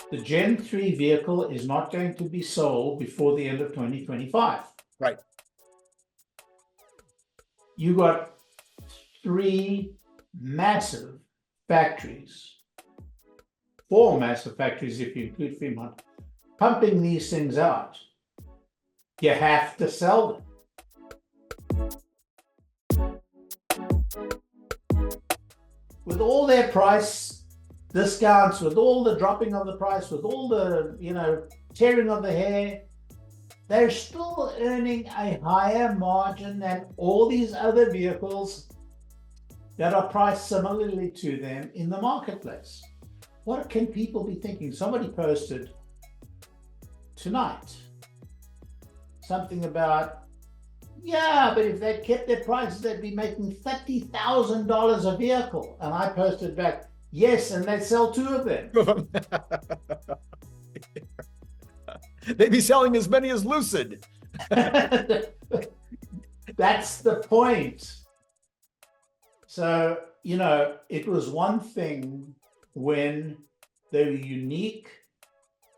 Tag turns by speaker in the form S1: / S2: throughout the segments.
S1: The Gen 3 vehicle is not going to be sold before the end of 2025.
S2: Right.
S1: You got 3 massive factories, 4 massive factories if you include Fremont, pumping these things out. You have to sell them. With all their price discounts, with all the dropping of the price, with all the, tearing of the hair, they're still earning a higher margin than all these other vehicles that are priced similarly to them in the marketplace. What can people be thinking? Somebody posted tonight something about, yeah, but if they kept their prices, they'd be making $30,000 a vehicle. And I posted back, yes, and they sell 2 of them.
S2: They'd be selling as many as Lucid.
S1: That's the point. So, it was one thing when they were unique.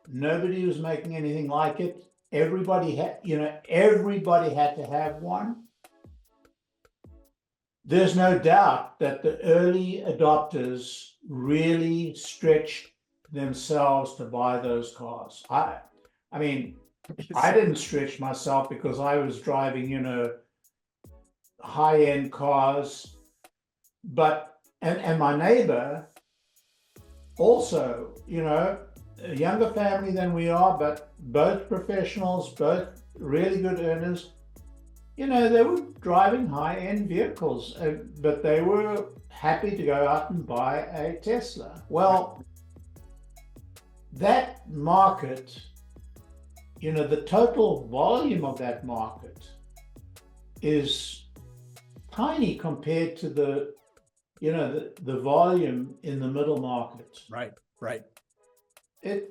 S1: Nobody was making anything like it. Everybody had to have one. There's no doubt that the early adopters really stretched themselves to buy those cars. I mean, I didn't stretch myself because I was driving, high-end cars, but, and my neighbor also, a younger family than we are, but both professionals, both really good earners, they were driving high-end vehicles, but they were happy to go out and buy a Tesla. Well, that market, the total volume of that market is tiny compared to the volume in the middle market.
S2: Right.
S1: And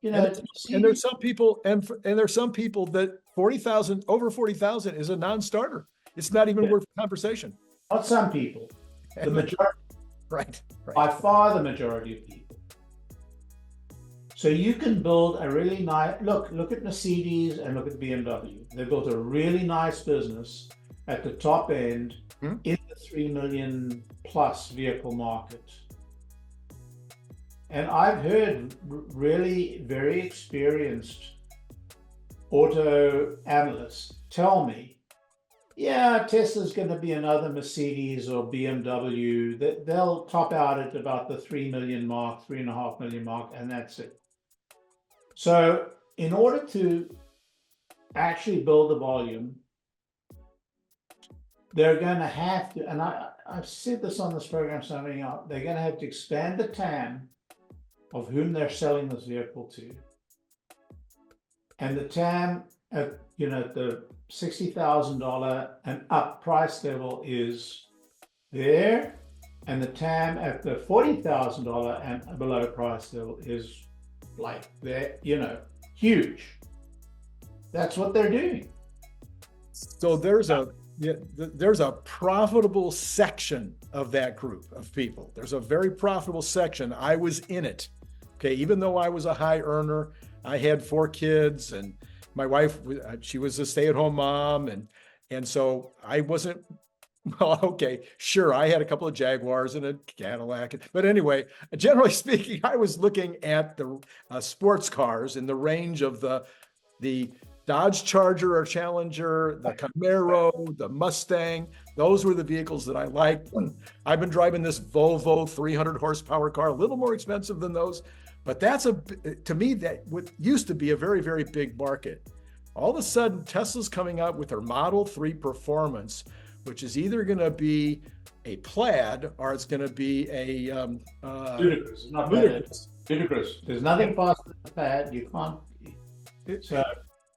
S2: there's some people, and there's some people that 40,000, over 40,000 is a non-starter. It's not even worth the conversation.
S1: Not some people, the majority.
S2: Right.
S1: By far the majority of people. So you can build a really nice, look at Mercedes and look at BMW. They built a really nice business at the top end in the 3 million plus vehicle market. And I've heard really very experienced auto analysts tell me, yeah, Tesla's going to be another Mercedes or BMW. That they'll top out at about the 3 million mark, 3.5 million mark, and that's it. So in order to actually build the volume, they're going to have to, and I've said this on this program, something else, they're going to have to expand the TAM of whom they're selling this vehicle to. And the TAM at, the $60,000 and up price level is there, and the TAM at the $40,000 and below price level is like they're, huge. That's what they're doing.
S2: So there's a profitable section of that group of people. There's a very profitable section. I was in it. Okay, even though I was a high earner, I had 4 kids, and my wife, she was a stay-at-home mom, and so I wasn't. Well, okay, sure, I had a couple of Jaguars and a Cadillac, but anyway, generally speaking, I was looking at the sports cars in the range of the Dodge Charger or Challenger, the Camaro, the Mustang. Those were the vehicles that I liked. I've been driving this Volvo 300 horsepower car, a little more expensive than those, but to me, that used to be a very, very big market. All of a sudden, Tesla's coming out with their Model 3 Performance, which is either going to be a Plaid or it's going to be a
S1: ludicrous. Not ludicrous. Ludicrous. There's nothing faster than a Plaid. You can't. So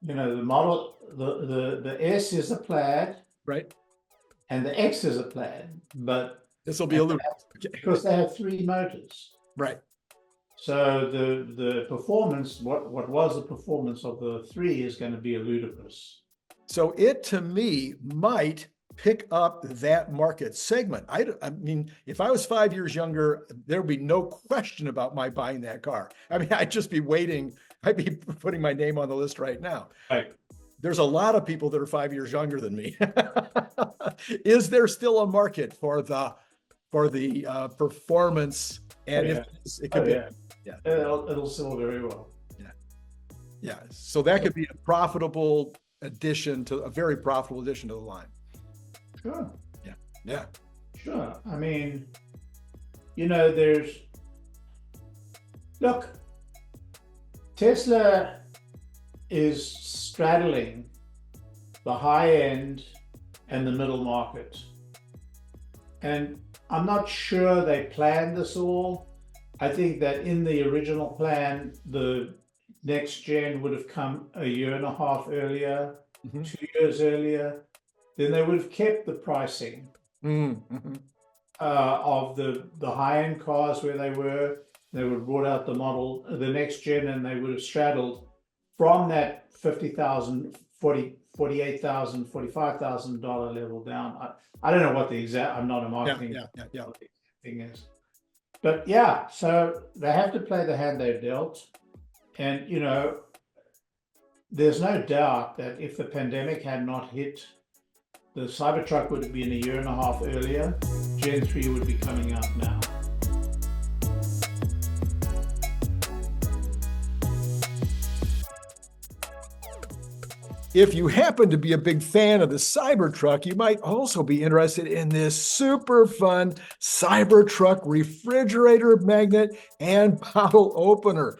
S1: the model, the S is a Plaid,
S2: right,
S1: and the X is a Plaid, but
S2: this will be a ludicrous
S1: because they have 3 motors,
S2: right.
S1: So the performance, what was the performance of the 3 is going to be a ludicrous.
S2: So it, to me, might pick up that market segment. I mean, if I was 5 years younger, there'd be no question about my buying that car. I mean, I'd just be waiting. I'd be putting my name on the list right now.
S1: Right.
S2: There's a lot of people that are 5 years younger than me. Is there still a market for the performance? And if it could be,
S1: it'll sell very well.
S2: Yeah. So that could be a profitable addition to a very profitable addition to the line.
S1: Sure.
S2: Yeah.
S1: Sure. I mean, look, Tesla is straddling the high end and the middle market. And I'm not sure they planned this all. I think that in the original plan, the next gen would have come a year and a half earlier, 2 years earlier. Then they would have kept the pricing of the high-end cars where they were. They would have brought out the next gen, and they would have straddled from that $50,000, $48,000, $45,000 level down. I don't know what the exact. I'm not a marketing thing is, but so they have to play the hand they've dealt, and there's no doubt that if the pandemic had not hit, the Cybertruck would have been a year and a half earlier. Gen 3 would be coming out now.
S2: If you happen to be a big fan of the Cybertruck, you might also be interested in this super fun Cybertruck refrigerator magnet and bottle opener.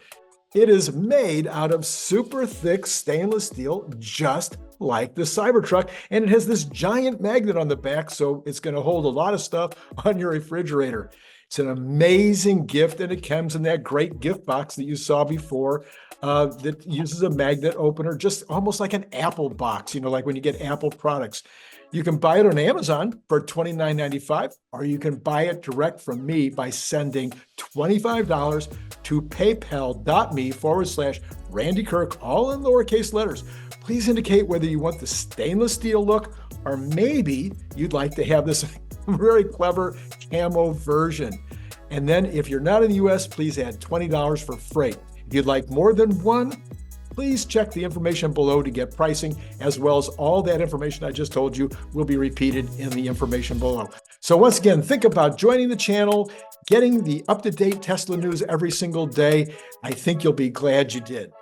S2: It is made out of super thick stainless steel, just like the Cybertruck, and it has this giant magnet on the back, so it's going to hold a lot of stuff on your refrigerator. It's an amazing gift, and it comes in that great gift box that you saw before that uses a magnet opener, just almost like an Apple box, like when you get Apple products. You can buy it on Amazon for $29.95, or you can buy it direct from me by sending $25 to paypal.me/Randy Kirk, all in lowercase letters. Please indicate whether you want the stainless steel look, or maybe you'd like to have this very clever camo version. And then if you're not in the US, please add $20 for freight. If you'd like more than one, please check the information below to get pricing, as well as all that information I just told you will be repeated in the information below. So once again, think about joining the channel, getting the up-to-date Tesla news every single day. I think you'll be glad you did.